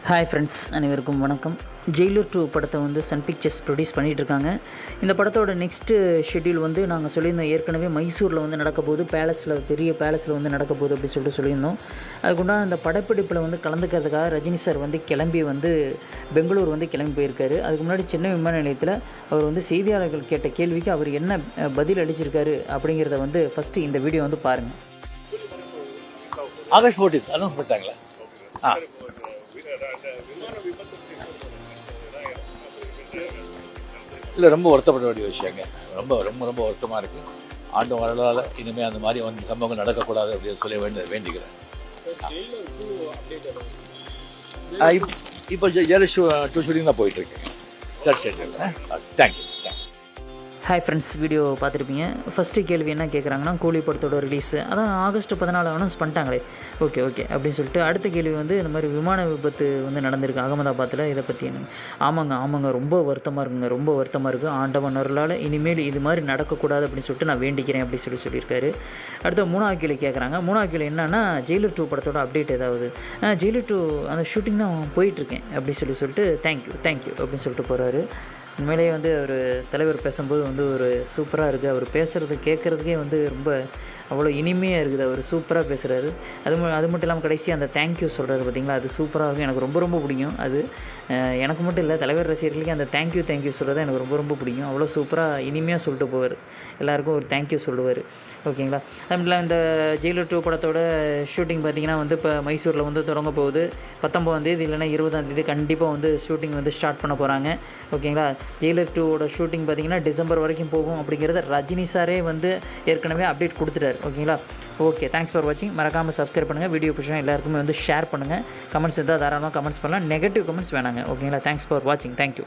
Hi friends, அனைவருக்கும் வணக்கம். Jailer 2 படத்தை வந்து சன் பிக்சர்ஸ் ப்ரொடியூஸ் பண்ணிகிட்ருக்காங்க. இந்த படத்தோட நெக்ஸ்ட்டு ஷெட்யூல் வந்து நாங்கள் சொல்லியிருந்தோம். ஏற்கனவே மைசூரில் வந்து நடக்க போகுது, பெரிய பேலஸில் வந்து நடக்க போகுது அப்படின்னு சொல்லிட்டு சொல்லியிருந்தோம். அதுக்குண்டான அந்த படப்பிடிப்பில் வந்து கலந்துக்கிறதுக்காக ரஜினி சார் வந்து கிளம்பி வந்து பெங்களூர் வந்து கிளம்பி போயிருக்காரு. அதுக்கு முன்னாடி சென்னை விமான நிலையத்தில் அவர் வந்து செய்தியாளர்கள் கேட்ட கேள்விக்கு அவர் என்ன பதில் அளிச்சிருக்காரு அப்படிங்கிறத வந்து ஃபஸ்ட்டு இந்த வீடியோ வந்து பாருங்கள். ஆகஸ்ட் 14 அனௌன்ஸ் பண்ணிட்டாங்களா? இல்லை, ரொம்ப வருத்தப்பட வேண்டிய விஷயங்க. ரொம்ப ரொம்ப ரொம்ப வருத்தமாக இருக்குது. ஆண்டு வரலால் இனிமேல் அந்த மாதிரி வந்து சம்பவங்கள் நடக்கக்கூடாது அப்படின்னு சொல்லி வேண்டிக்கிறேன். இப்போ ஜெயலலிதா ஷூட்டிங் தான் போயிட்டுருக்கு. தேங்க்யூ. ஹாய் ஃப்ரெண்ட்ஸ், வீடியோ பார்த்துருப்பீங்க. ஃபஸ்ட்டு கேள்வி என்ன கேட்குறாங்கன்னா, கூலி படத்தோட ரிலீஸு அதான் ஆகஸ்ட் 14 அனௌன்ஸ் பண்ணிட்டாங்களே, ஓகே அப்படின்னு சொல்லிட்டு அடுத்த கேள்வி வந்து இந்த மாதிரி விமான விபத்து வந்து நடந்திருக்கு அகமதாபாத்தில், இதை பற்றி என்ன? ஆமாங்க, ரொம்ப வருத்தமாக இருக்குது. ஆண்டவன் அருளால் இனிமேல் இது மாதிரி நடக்கக்கூடாது அப்படின்னு சொல்லிட்டு நான் வேண்டிக்கிறேன் அப்படி சொல்லியிருக்காரு. அடுத்த மூணாவது கேள்வி கேட்குறாங்க. மூணாவது கேள்வி என்னன்னா, ஜெயிலர் 2 படத்தோட அப்டேட் ஏதாவது? ஜெயிலர் 2 அந்த ஷூட்டிங் தான் போயிட்டுருக்கேன் அப்படி சொல்லிட்டு தேங்க்யூ அப்படின்னு சொல்லிட்டு போகிறாரு. உண்மையிலேயே வந்து அவர் தலைவர் பேசும்போது வந்து ஒரு சூப்பராக இருக்குது. அவர் பேசுகிறது கேட்குறதுக்கே வந்து ரொம்ப அவ்வளோ இனிமையாக இருக்குது. அவர் சூப்பராக பேசுகிறாரு. அது மட்டும் இல்லாமல் கடைசி அந்த தேங்க்யூ சொல்கிறாரு பார்த்திங்களா, அது சூப்பராக இருக்கும். எனக்கு ரொம்ப பிடிக்கும். அது எனக்கு மட்டும் இல்லை, தலைவர் ரசிகர்களுக்கு அந்த தேங்க்யூ சொல்கிறது எனக்கு ரொம்ப பிடிக்கும். அவ்வளோ சூப்பராக இனிமையாக சொல்லிட்டு போவார். எல்லாேருக்கும் ஒரு தேங்க்யூ சொல்லுவார். ஓகேங்களா? அது மட்டும் இந்த ஜெயிலர் 2 படத்தோட ஷூட்டிங் பார்த்திங்கன்னா வந்து இப்போ மைசூரில் வந்து தொடங்க போகுது. 19ஆம் இல்லைனா 20ஆம் கண்டிப்பாக வந்து ஷூட்டிங் வந்து ஸ்டார்ட் பண்ண போகிறாங்க. ஓகேங்களா? ஜெயிலர் 2ஓட ஷூட்டிங் பார்த்திங்கன்னா டிசம்பர் வரைக்கும் போகும் அப்படிங்கிறத ரஜினி சாரே வந்து ஏற்கனவே அப்டேட் கொடுத்துட்டார். ஓகேங்களா? ஓகே, தேங்க்ஸ் ஃபார் வாட்சிங். மறக்காமல் சப்ஸ்கிரைப் பண்ணுங்கள். வீடியோ பிடிச்சா எல்லாருக்குமே வந்து ஷேர் பண்ணுங்கள். கமெண்ட்ஸ் இருந்தால் தாராளமாக கமெண்ட்ஸ் பண்ணலாம். நெகட்டிவ் கமெண்ட்ஸ் வேணாங்க. ஓகேங்களா? தேங்க்ஸ் ஃபார் வாட்சிங். தேங்க்யூ.